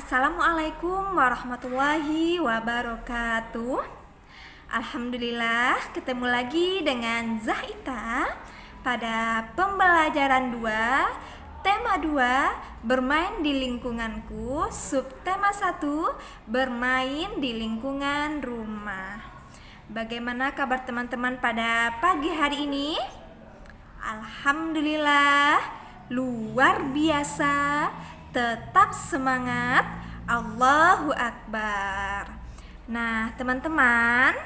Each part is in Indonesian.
Assalamualaikum warahmatullahi wabarakatuh. Alhamdulillah ketemu lagi dengan Zahita pada pembelajaran 2, tema 2, bermain di lingkunganku, subtema 1, bermain di lingkungan rumah. Bagaimana kabar teman-teman pada pagi hari ini? Alhamdulillah, luar biasa. Tetap semangat, Allahu Akbar. Nah teman-teman,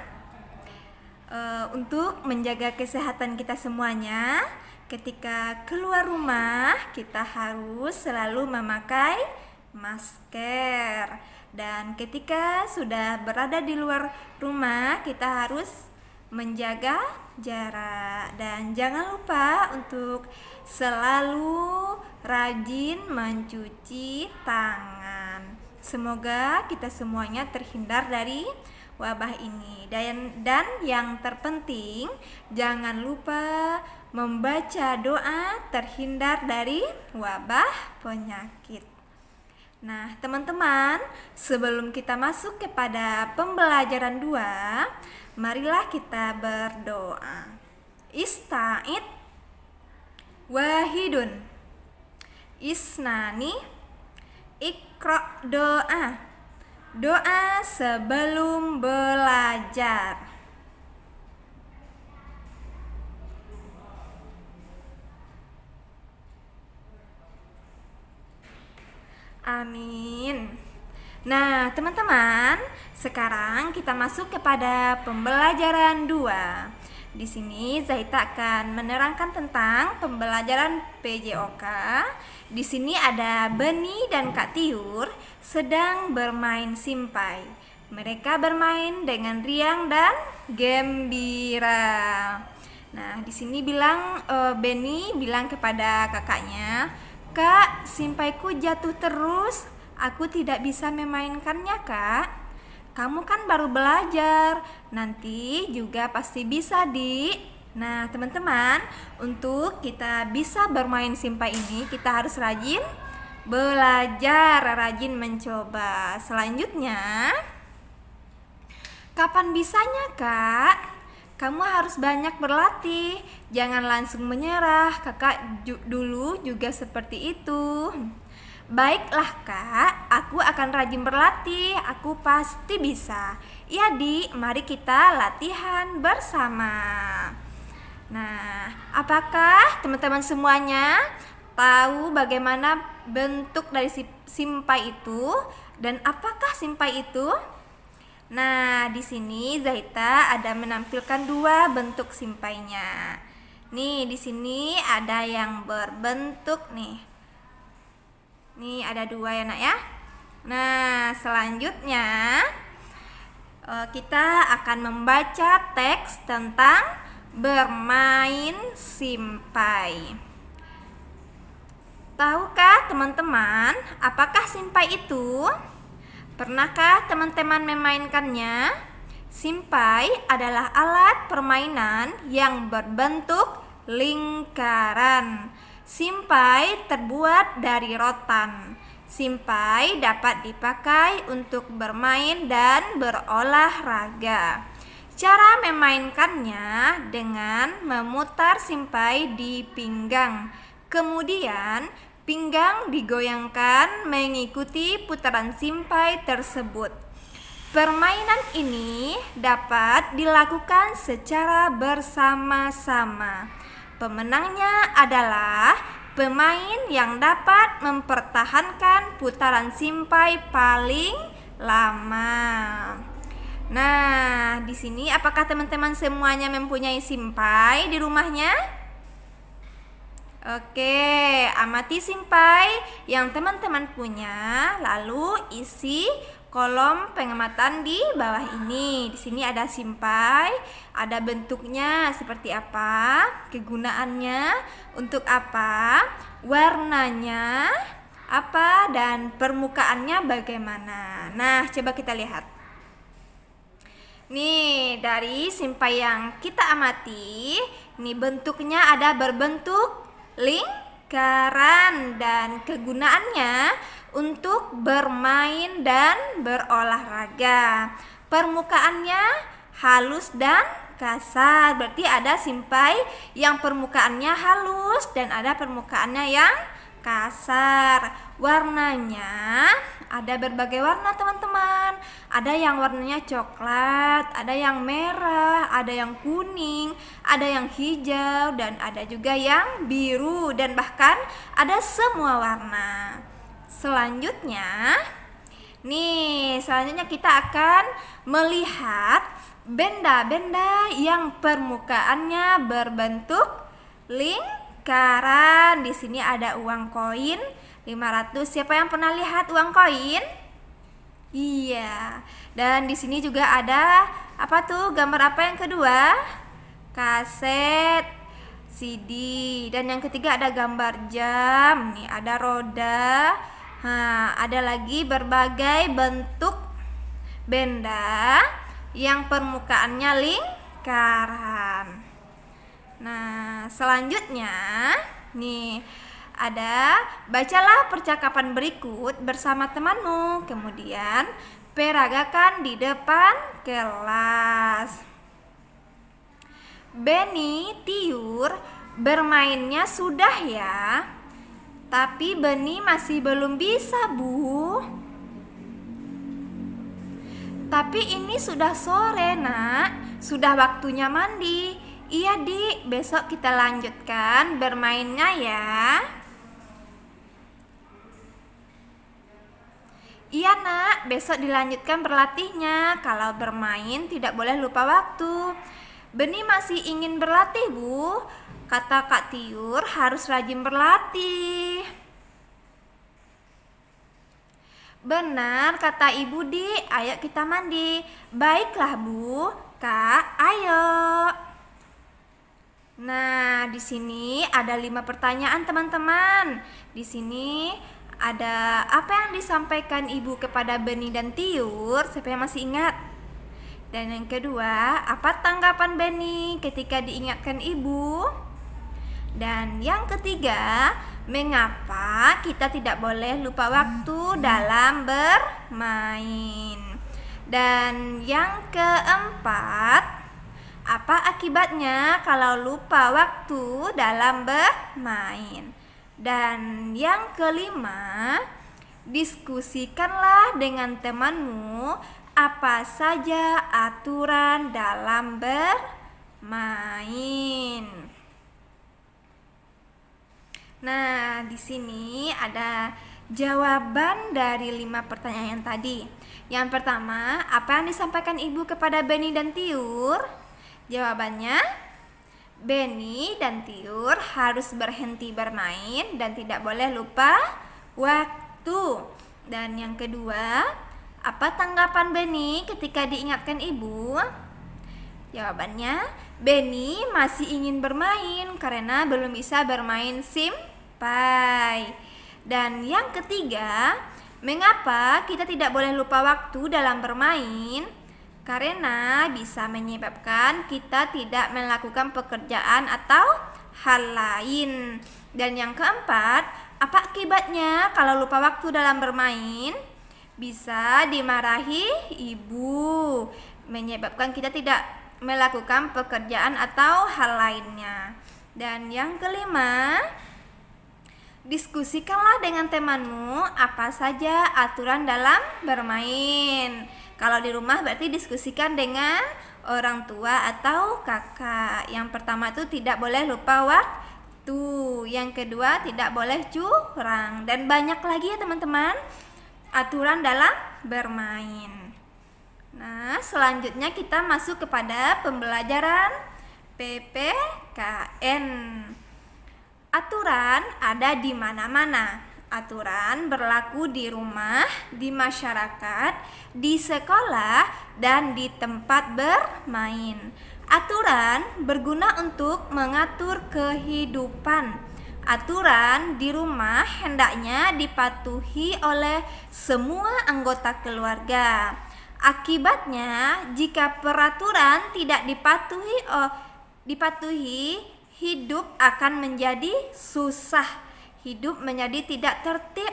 untuk menjaga kesehatan kita semuanya, ketika keluar rumah kita harus selalu memakai masker. Dan ketika sudah berada di luar rumah kita harus menjaga jarak. Dan jangan lupa untuk selalu rajin mencuci tangan. Semoga kita semuanya terhindar dari wabah ini. Dan yang terpenting, jangan lupa membaca doa terhindar dari wabah penyakit. Nah teman-teman, sebelum kita masuk kepada pembelajaran 2, marilah kita berdoa. Ista'id wahidun isnani, ikra, doa sebelum belajar. Amin. Nah teman-teman, sekarang kita masuk kepada pembelajaran 2. Di sini Zahita akan menerangkan tentang pembelajaran PJOK. Di sini ada Beni dan Kak Tiur sedang bermain simpai. Mereka bermain dengan riang dan gembira. Nah, di sini Beni bilang kepada kakaknya, "Kak, simpaiku jatuh terus. Aku tidak bisa memainkannya, Kak. Kamu kan baru belajar, nanti juga pasti bisa, Dik." Nah teman-teman, untuk kita bisa bermain simpai ini kita harus rajin belajar, rajin mencoba. Selanjutnya, kapan bisanya, Kak? Kamu harus banyak berlatih, jangan langsung menyerah. Kakak dulu juga seperti itu. Baiklah Kak, aku akan rajin berlatih, aku pasti bisa. Iya Dik, mari kita latihan bersama. Nah, apakah teman-teman semuanya tahu bagaimana bentuk dari simpai itu dan apakah simpai itu? Nah, di sini Zahita ada menampilkan 2 bentuk simpainya. Nih, di sini ada yang berbentuk nih. Nih ada 2 ya nak ya. Nah selanjutnya kita akan membaca teks tentang bermain simpai. Tahukah teman-teman apakah simpai itu? Pernahkah teman-teman memainkannya? Simpai adalah alat permainan yang berbentuk lingkaran. Simpai terbuat dari rotan. Simpai dapat dipakai untuk bermain dan berolahraga. Cara memainkannya dengan memutar simpai di pinggang. Kemudian pinggang digoyangkan mengikuti putaran simpai tersebut. Permainan ini dapat dilakukan secara bersama-sama. Pemenangnya adalah pemain yang dapat mempertahankan putaran simpai paling lama. Nah, di sini apakah teman-teman semuanya mempunyai simpai di rumahnya? Oke, amati simpai yang teman-teman punya, lalu isi kolom pengamatan di bawah ini. Di sini ada simpai, ada bentuknya seperti apa, kegunaannya untuk apa, warnanya apa, dan permukaannya bagaimana. Nah, coba kita lihat. Nih, dari simpai yang kita amati, ini bentuknya ada berbentuk lingkaran dan kegunaannya untuk bermain dan berolahraga. Permukaannya halus dan kasar. Berarti ada simpai yang permukaannya halus dan ada permukaannya yang kasar. Warnanya ada berbagai warna teman-teman. Ada yang warnanya coklat, ada yang merah, ada yang kuning, ada yang hijau, dan ada juga yang biru, dan bahkan ada semua warna. Selanjutnya kita akan melihat benda-benda yang permukaannya berbentuk lingkaran. Di sini ada uang koin 500. Siapa yang pernah lihat uang koin? Iya. Dan di sini juga ada apa tuh? Gambar apa yang kedua? Kaset, CD. Dan yang ketiga ada gambar jam. Nih ada roda. Ada lagi berbagai bentuk benda yang permukaannya lingkaran. Nah, selanjutnya nih ada bacalah percakapan berikut bersama temanmu, kemudian peragakan di depan kelas. Beni tiur bermainnya sudah ya, tapi Beni masih belum bisa, Bu. Tapi ini sudah sore, Nak. Sudah waktunya mandi. Iya, Dik. Besok kita lanjutkan bermainnya ya. Iya, Nak. Besok dilanjutkan berlatihnya. Kalau bermain tidak boleh lupa waktu. Beni masih ingin berlatih, Bu. Kata Kak Tiur harus rajin berlatih. Benar kata Ibu Di, ayo kita mandi. Baiklah Bu, Kak, ayo. Nah, di sini ada 5 pertanyaan teman-teman. Di sini ada apa yang disampaikan Ibu kepada Beni dan Tiur? Siapa yang masih ingat? Dan yang kedua, apa tanggapan Beni ketika diingatkan Ibu? Dan yang ketiga, mengapa kita tidak boleh lupa waktu dalam bermain? Dan yang keempat, apa akibatnya kalau lupa waktu dalam bermain? Dan yang kelima, diskusikanlah dengan temanmu apa saja aturan dalam bermain. Nah, di sini ada jawaban dari 5 pertanyaan tadi. Yang pertama, apa yang disampaikan Ibu kepada Beni dan Tiur? Jawabannya, Beni dan Tiur harus berhenti bermain dan tidak boleh lupa waktu. Dan yang kedua, apa tanggapan Beni ketika diingatkan Ibu? Jawabannya, Beni masih ingin bermain karena belum bisa bermain simpai. Dan yang ketiga, mengapa kita tidak boleh lupa waktu dalam bermain? Karena bisa menyebabkan kita tidak melakukan pekerjaan atau hal lain. Dan yang keempat, apa akibatnya kalau lupa waktu dalam bermain? Bisa dimarahi ibu, menyebabkan kita tidak melakukan pekerjaan atau hal lainnya. Dan yang kelima, diskusikanlah dengan temanmu apa saja aturan dalam bermain. Kalau di rumah berarti diskusikan dengan orang tua atau kakak. Yang pertama itu tidak boleh lupa waktu. Yang kedua tidak boleh curang. Dan banyak lagi ya teman-teman aturan dalam bermain. Nah, selanjutnya kita masuk kepada pembelajaran PPKN. Aturan ada di mana-mana. Aturan berlaku di rumah, di masyarakat, di sekolah, dan di tempat bermain. Aturan berguna untuk mengatur kehidupan. Aturan di rumah hendaknya dipatuhi oleh semua anggota keluarga. Akibatnya, jika peraturan tidak dipatuhi, hidup akan menjadi susah. Hidup menjadi tidak tertib.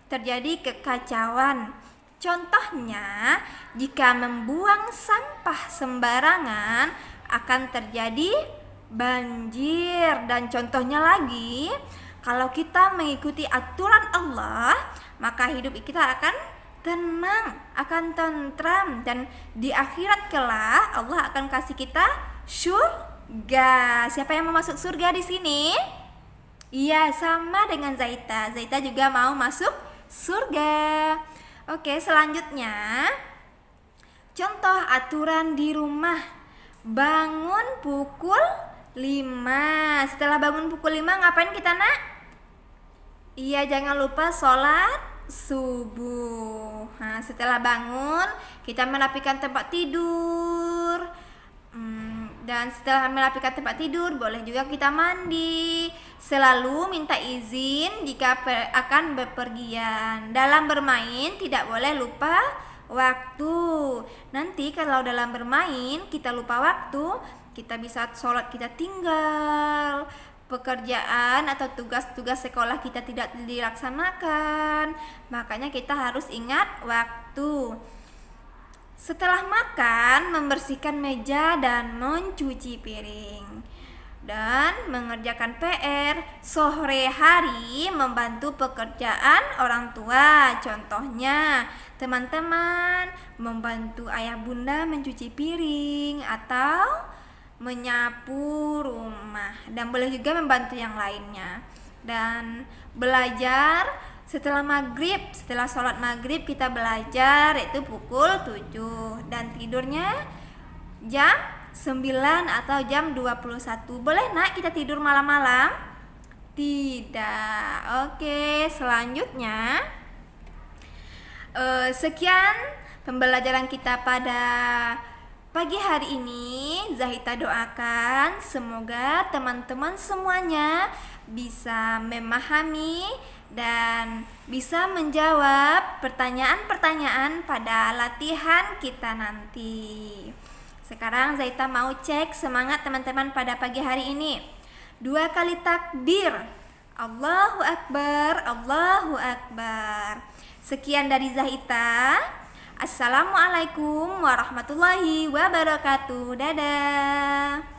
terjadi kekacauan. Contohnya, jika membuang sampah sembarangan akan terjadi banjir. Dan contohnya lagi, kalau kita mengikuti aturan Allah, maka hidup kita akan tenang, akan tentram, dan di akhirat kelak Allah akan kasih kita surga. Siapa yang mau masuk surga di sini? Iya, sama dengan Zaita. Zaita juga mau masuk surga. Oke, selanjutnya contoh aturan di rumah. Bangun pukul 5. Setelah bangun pukul 5 ngapain kita, Nak? Iya, jangan lupa sholat subuh. Nah, setelah bangun kita merapikan tempat tidur. Dan setelah merapikan tempat tidur, boleh juga kita mandi. Selalu minta izin jika akan bepergian. Dalam bermain tidak boleh lupa waktu. Nanti kalau dalam bermain kita lupa waktu, kita bisa sholat kita tinggal, pekerjaan atau tugas-tugas sekolah kita tidak dilaksanakan. Makanya kita harus ingat waktu. Setelah makan, membersihkan meja dan mencuci piring. Dan mengerjakan PR. Sore hari membantu pekerjaan orang tua. Contohnya, teman-teman membantu ayah bunda mencuci piring atau menyapu rumah. Dan boleh juga membantu yang lainnya. Dan belajar setelah maghrib, setelah sholat maghrib kita belajar, yaitu pukul 7. Dan tidurnya jam 9 atau jam 21. Boleh, Nak, kita tidur malam-malam? Tidak. Oke, selanjutnya sekian pembelajaran kita pada pagi hari ini. Zahita doakan semoga teman-teman semuanya bisa memahami dan bisa menjawab pertanyaan-pertanyaan pada latihan kita nanti. Sekarang Zahita mau cek semangat teman-teman pada pagi hari ini. 2 kali takbir. Allahu Akbar, Allahu Akbar. Sekian dari Zahita. Assalamualaikum warahmatullahi wabarakatuh. Dadah.